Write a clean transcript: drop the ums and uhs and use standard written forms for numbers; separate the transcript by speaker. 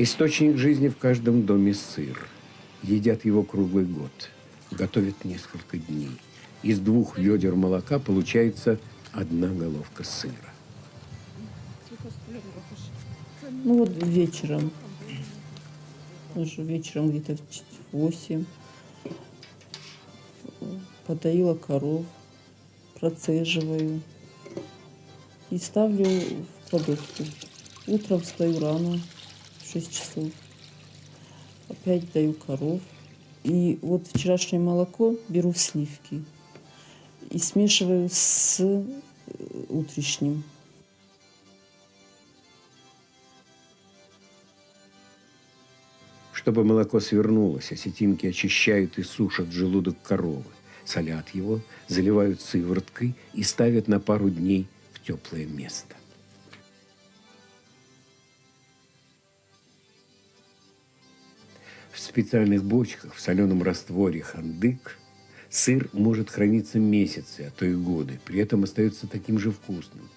Speaker 1: Источник жизни в каждом доме сыр. Едят его круглый год. Готовят несколько дней. Из 2 ведер молока получается 1 головка сыра.
Speaker 2: Ну вот вечером. Уже вечером где-то в 8 подоила коров, процеживаю и ставлю в кладовку. Утром встаю рано, в 6 часов. Опять даю коров. И вот вчерашнее молоко беру в сливки и смешиваю с утрешним.
Speaker 1: Чтобы молоко свернулось, осетинки очищают и сушат желудок коровы, солят его, заливают сывороткой и ставят на пару дней в теплое место. В специальных бочках в соленом растворе хандык сыр может храниться месяцы, а то и годы, при этом остается таким же вкусным.